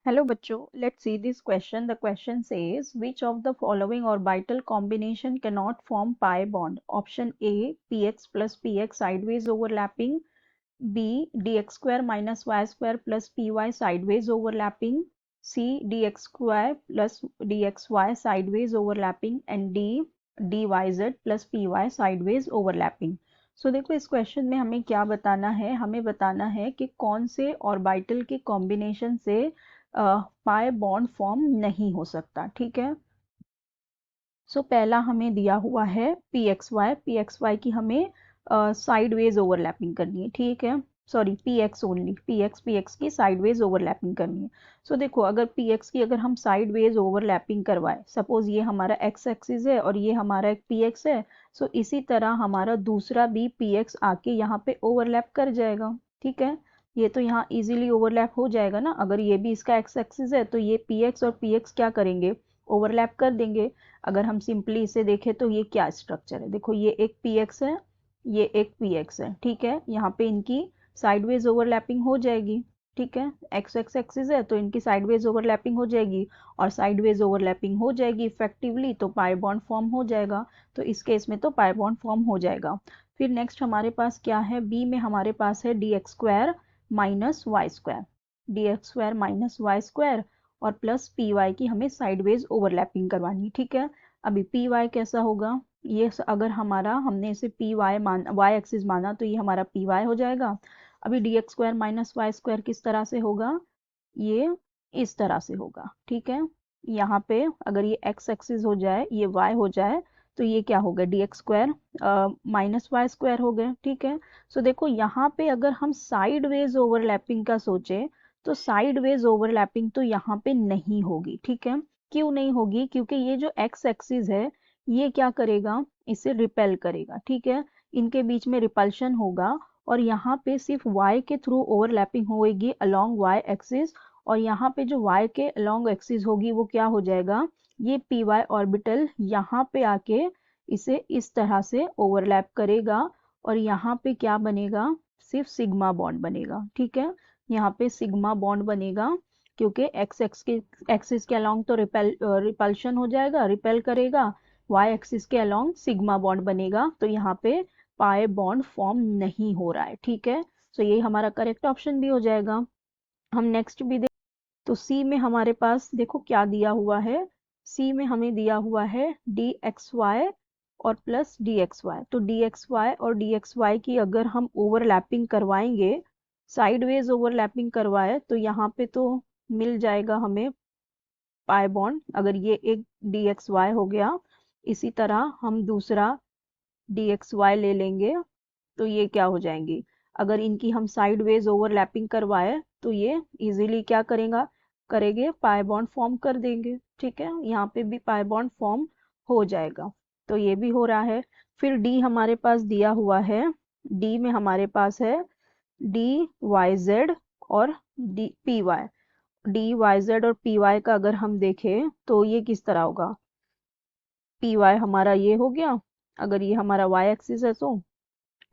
Hello bachcho, let's see this question. The question says which of the following orbital combination cannot form pi bond? Option A, px plus px sideways overlapping. B, dx square minus y square plus py sideways overlapping. C, dx square plus dxy sideways overlapping. And D, dyz plus py sideways overlapping. सो देखो इस question में हमें क्या बताना है, हमें बताना है कि कौन से ऑर्बिटल के कॉम्बिनेशन से पाई बॉन्ड फॉर्म नहीं हो सकता। ठीक है, सो पहला हमें दिया हुआ है पी एक्स वाई की हमें साइडवेज ओवरलैपिंग करनी है। ठीक है, sorry P x only, P x की साइडवेज ओवरलैपिंग करनी है। सो देखो अगर पी एक्स की अगर हम साइडवेज ओवरलैपिंग करवाए, सपोज ये हमारा एक्स एक्सिस है और ये हमारा एक पी एक्स है, सो इसी तरह हमारा दूसरा भी पी एक्स आके यहाँ पे ओवरलैप कर जाएगा। ठीक है, ये तो यहाँ इजीली ओवरलैप हो जाएगा ना। अगर ये भी इसका एक्स एक्सिस है तो ये पी एक्स और पी एक्स क्या करेंगे, ओवरलैप कर देंगे। अगर हम सिंपली इसे देखें तो ये क्या स्ट्रक्चर है, देखो ये एक पी एक्स है, ये एक पी एक्स है। ठीक है, यहाँ पे इनकी साइडवेज ओवरलैपिंग हो जाएगी। ठीक है, एक्स एक्स एक्सिस है तो इनकी साइडवेज ओवरलैपिंग हो जाएगी, और साइडवेज ओवरलैपिंग हो जाएगी इफेक्टिवली तो पाई बॉन्ड फॉर्म हो जाएगा। तो इस केस में तो पाई बॉन्ड फॉर्म हो जाएगा। फिर नेक्स्ट हमारे पास क्या है, बी में हमारे पास है D X square minus Y square, D X square minus Y square और प्लस पी वाई की हमें साइडवेज ओवरलैपिंग करवानी। ठीक है, अभी पी वाई कैसा होगा, ये अगर हमारा हमने इसे पी वाई वाई एक्सिस माना तो ये हमारा पी वाई हो जाएगा। अभी D X square minus Y square किस तरह से होगा, ये इस तरह से होगा। ठीक है, यहाँ पे अगर ये एक्स एक्सिस हो जाए, ये वाई हो जाए, तो ये क्या हो गया, D X square minus Y square हो गया। ठीक है, सो देखो यहाँ पे अगर हम साइडवेज ओवरलैपिंग का सोचे तो साइडवेज ओवरलैपिंग तो यहाँ पे नहीं होगी। ठीक है, क्यों नहीं होगी, क्योंकि ये जो एक्स एक्सिस है ये क्या करेगा, इसे रिपेल करेगा। ठीक है, इनके बीच में रिपल्शन होगा और यहाँ पे सिर्फ y के थ्रू ओवरलैपिंग होगी अलोंग y एक्सिस, और यहाँ पे जो y के अलोंग एक्सिस होगी वो क्या हो जाएगा, ये पी वाई ऑर्बिटल यहाँ पे आके इसे इस तरह से ओवरलैप करेगा और यहाँ पे क्या बनेगा, सिर्फ सिग्मा बॉन्ड बनेगा। ठीक है, यहाँ पे सिग्मा बॉन्ड बनेगा क्योंकि एक्सिस के अलोंग तो रिपल्शन हो जाएगा, रिपेल करेगा, वाई एक्सिस के अलोंग सिग्मा बॉन्ड बनेगा, तो यहाँ पे पाई बॉन्ड फॉर्म नहीं हो रहा है। ठीक है, सो ये हमारा करेक्ट ऑप्शन भी हो जाएगा। हम नेक्स्ट भी देख, तो सी में हमारे पास देखो क्या दिया हुआ है, सी में हमें दिया हुआ है डी एक्स वाई और प्लस डी एक्स वाई। तो डी एक्स वाई और डी एक्स वाई की अगर हम ओवरलैपिंग करवाएंगे, साइडवेज ओवरलैपिंग करवाए, तो यहाँ पे तो मिल जाएगा हमें पाई बॉन्ड। अगर ये एक डी एक्स वाई हो गया, इसी तरह हम दूसरा डी एक्स वाई ले लेंगे तो ये क्या हो जाएंगी, अगर इनकी हम साइडवेज ओवरलैपिंग करवाए तो ये इजीली क्या करेगा, करेंगे पाई बॉन्ड फॉर्म कर देंगे। ठीक है, यहाँ पे भी पाई बॉन्ड फॉर्म हो जाएगा, तो ये भी हो रहा है। फिर डी हमारे पास दिया हुआ है, डी में हमारे पास है डी वाई जेड और D P Y. D Y Z और पी वाई का अगर हम देखें तो ये किस तरह होगा, पी वाई हमारा ये हो गया, अगर ये हमारा वाई एक्सिस है तो,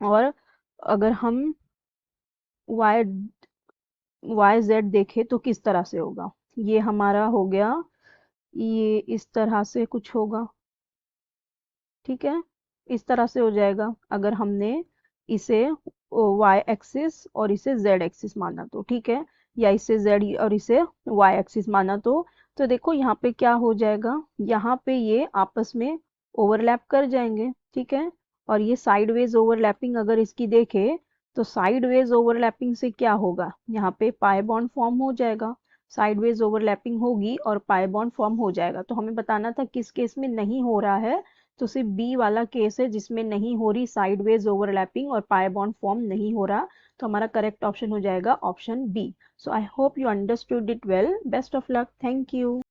और अगर हम वाई वाई जेड देखे तो किस तरह से होगा, ये हमारा हो गया, ये इस तरह से कुछ होगा। ठीक है, इस तरह से हो जाएगा अगर हमने इसे वाई एक्सिस और इसे जेड एक्सिस माना तो। ठीक है, या इसे जेड और इसे वाई एक्सिस माना तो देखो यहाँ पे क्या हो जाएगा, यहाँ पे ये आपस में ओवरलैप कर जाएंगे। ठीक है, और ये साइडवेज ओवरलैपिंग अगर इसकी देखे तो साइडवेज ओवरलैपिंग से क्या होगा, यहाँ पे पाई बॉन्ड फॉर्म हो जाएगा, साइडवेज ओवरलैपिंग होगी और पाई बॉन्ड फॉर्म हो जाएगा। तो हमें बताना था किस केस में नहीं हो रहा है, तो सिर्फ बी वाला केस है जिसमें नहीं हो रही साइडवेज ओवरलैपिंग और पाई बॉन्ड फॉर्म नहीं हो रहा, तो हमारा करेक्ट ऑप्शन हो जाएगा option B. So I hope you understood it well, best of luck, thank you.